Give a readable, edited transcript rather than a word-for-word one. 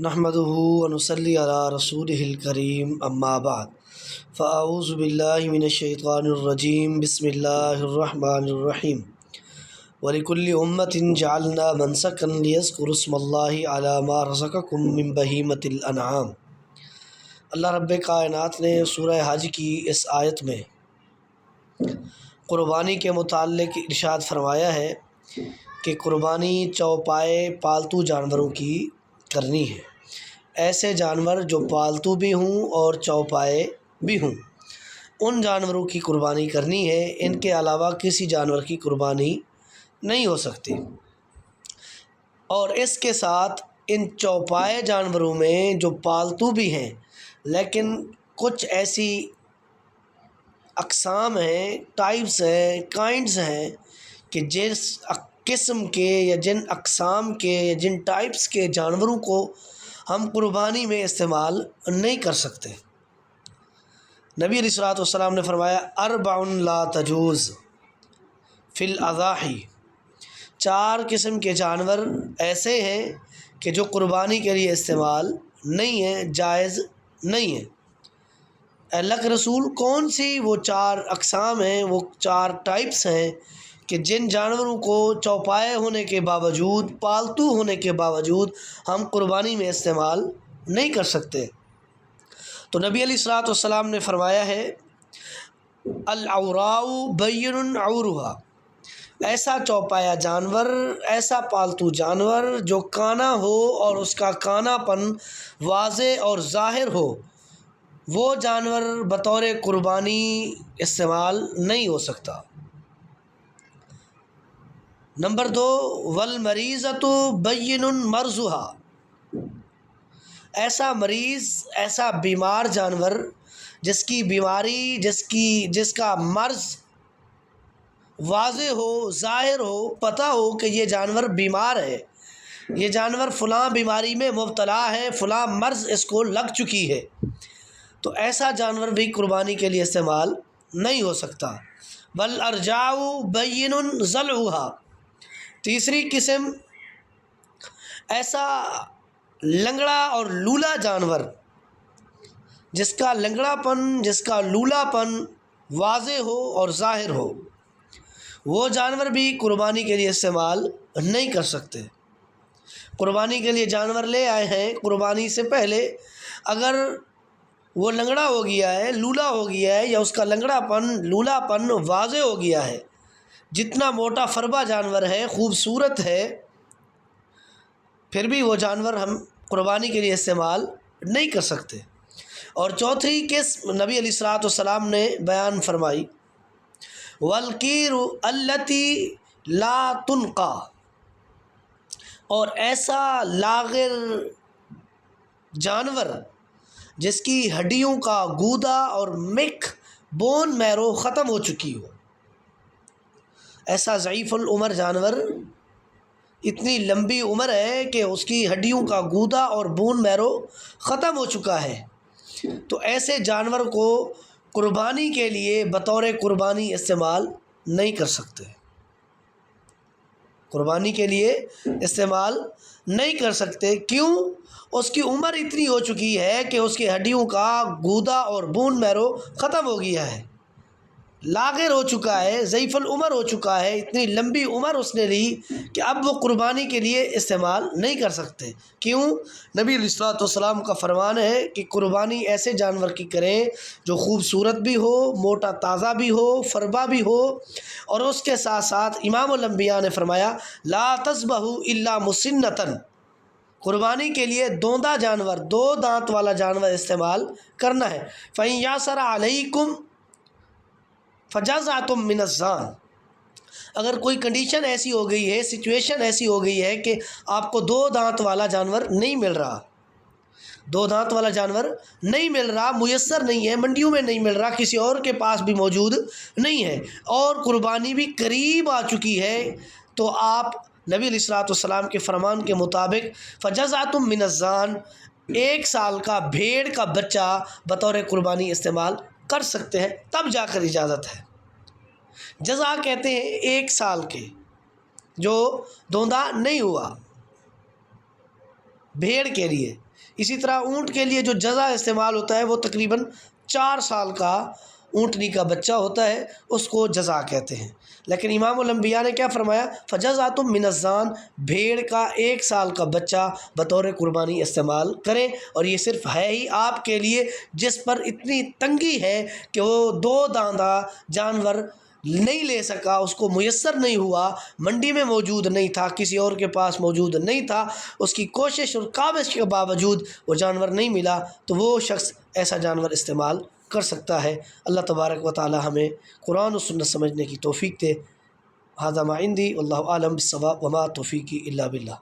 نحمدہ ونصلی علی رسولہ الکریم اما بعد فاعوذ باللہ من الشیطان الرجیم بسم اللہ الرحمن الرحیم وَلِكُلِّ أُمَّةٍ جَعَلْنَا مَنْسَكًا لِيَذْكُرُوا اسْمَ اللَّهِ عَلَى مَا رَزَقَكُم مِّن بَهِيمَةِ الْأَنْعَامِ۔ اللہ رب کائنات نے سورہ حج کی اس آیت میں قربانی کے متعلق ارشاد فرمایا ہے کہ قربانی چوپائے پالتو جانوروں کی کرنی ہے، ایسے جانور جو پالتو بھی ہوں اور چوپائے بھی ہوں، ان جانوروں کی قربانی کرنی ہے، ان کے علاوہ کسی جانور کی قربانی نہیں ہو سکتی۔ اور اس کے ساتھ ان چوپائے جانوروں میں جو پالتو بھی ہیں لیکن کچھ ایسی اقسام ہیں، ٹائپس ہیں، کائنڈز ہیں کہ جس قسم کے یا جن اقسام کے یا جن ٹائپس کے جانوروں کو ہم قربانی میں استعمال نہیں کر سکتے۔ نبی علیہ الصلوۃ والسلام نے فرمایا اربع لا تجوز فی الاضاحی، 4 قسم کے جانور ایسے ہیں کہ جو قربانی کے لیے استعمال نہیں ہیں، جائز نہیں ہیں۔ اللہ کے رسول کون سی وہ 4 اقسام ہیں، وہ 4 ٹائپس ہیں کہ جن جانوروں کو چوپائے ہونے کے باوجود، پالتو ہونے کے باوجود ہم قربانی میں استعمال نہیں کر سکتے؟ تو نبی علیہ الصلوۃ والسلام نے فرمایا ہے العوراء بین عورها، ایسا چوپایا جانور، ایسا پالتو جانور جو کانا ہو اور اس کا کانا پن واضح اور ظاہر ہو، وہ جانور بطور قربانی استعمال نہیں ہو سکتا۔ نمبر 2 والمریضۃ بین مرضها، ایسا مریض، ایسا بیمار جانور جس کی بیماری، جس کا مرض واضح ہو، ظاہر ہو، پتہ ہو کہ یہ جانور بیمار ہے، یہ جانور فلاں بیماری میں مبتلا ہے، فلاں مرض اس کو لگ چکی ہے، تو ایسا جانور بھی قربانی کے لیے استعمال نہیں ہو سکتا۔ والارجاء بین ضلعها، تیسری قسم ایسا لنگڑا اور لولا جانور جس کا لنگڑا پن، جس کا لولا پن واضح ہو اور ظاہر ہو، وہ جانور بھی قربانی کے لیے استعمال نہیں کر سکتے۔ قربانی کے لیے جانور لے آئے ہیں، قربانی سے پہلے اگر وہ لنگڑا ہو گیا ہے، لولا ہو گیا ہے، یا اس کا لنگڑا پن، لولا پن واضح ہو گیا ہے، جتنا موٹا فربا جانور ہے، خوبصورت ہے، پھر بھی وہ جانور ہم قربانی کے لیے استعمال نہیں کر سکتے۔ اور چوتھی قسم نبی علیہ الصلوۃ والسلام نے بیان فرمائی والقیر التی لا تنقی، اور ایسا لاغر جانور جس کی ہڈیوں کا گودا اور مکھ، بون میرو ختم ہو چکی ہو، ایسا ضعیف العمر جانور، اتنی لمبی عمر ہے کہ اس کی ہڈیوں کا گودا اور بون میرو ختم ہو چکا ہے، تو ایسے جانور کو قربانی کے لیے بطور قربانی استعمال نہیں کر سکتے، قربانی کے لیے استعمال نہیں کر سکتے۔ کیوں؟ اس کی عمر اتنی ہو چکی ہے کہ اس کی ہڈیوں کا گودا اور بون میرو ختم ہو گیا ہے، لاغر ہو چکا ہے، ضعیف العمر ہو چکا ہے، اتنی لمبی عمر اس نے لی کہ اب وہ قربانی کے لیے استعمال نہیں کر سکتے۔ کیوں؟ نبی علیہ الصلوۃ والسلام کا فرمان ہے کہ قربانی ایسے جانور کی کریں جو خوبصورت بھی ہو، موٹا تازہ بھی ہو، فربا بھی ہو، اور اس کے ساتھ ساتھ امام الانبیاء نے فرمایا لا تذبحوا الا مسنۃ، قربانی کے لیے دوندا جانور، 2 دانت والا جانور استعمال کرنا ہے۔ فَإِن يَعْثَرَ عَلَيْكُمْ فَجَزْعَةٌ مِّنَ الظَّانِ، اگر کوئی کنڈیشن ایسی ہو گئی ہے، سچویشن ایسی ہو گئی ہے کہ آپ کو 2 دانت والا جانور نہیں مل رہا، 2 دانت والا جانور نہیں مل رہا، میسر نہیں ہے، منڈیوں میں نہیں مل رہا، کسی اور کے پاس بھی موجود نہیں ہے، اور قربانی بھی قریب آ چکی ہے، تو آپ نبی علیہ الصلوۃ والسلام کے فرمان کے مطابق فَجَزْعَةٌ مِّنَ الظَّانِ، 1 سال کا بھیڑ کا بچہ بطور قربانی استعمال کر سکتے ہیں، تب جا کر اجازت ہے۔ جزا کہتے ہیں 1 سال کے جو دوندا نہیں ہوا۔ بھیڑ کے لیے. اسی طرح اونٹ کے لیے جو جزا استعمال ہوتا ہے وہ تقریباً 4 سال کا اونٹنی کا بچہ ہوتا ہے، اس کو جزا کہتے ہیں. لیکن امام الانبیاء نے کیا فرمایا؟ فجزاتم من الضان، بھیڑ کا 1 سال کا بچہ بطور قربانی استعمال کریں. اور یہ صرف ہے ہی آپ کے لیے جس پر اتنی تنگی ہے کہ وہ 2 داندہ جانور نہیں لے سکا، اس کو میسر نہیں ہوا، منڈی میں موجود نہیں تھا، کسی اور کے پاس موجود نہیں تھا، اس کی کوشش اور کاوش کے باوجود وہ جانور نہیں ملا، تو وہ شخص ایسا جانور استعمال کر سکتا ہے. اللہ تبارک و تعالی ہمیں قرآن و سنت سمجھنے کی توفیق دے. ھذا ما عندی واللہ اعلم بالصواب وما توفیقی الا باللہ.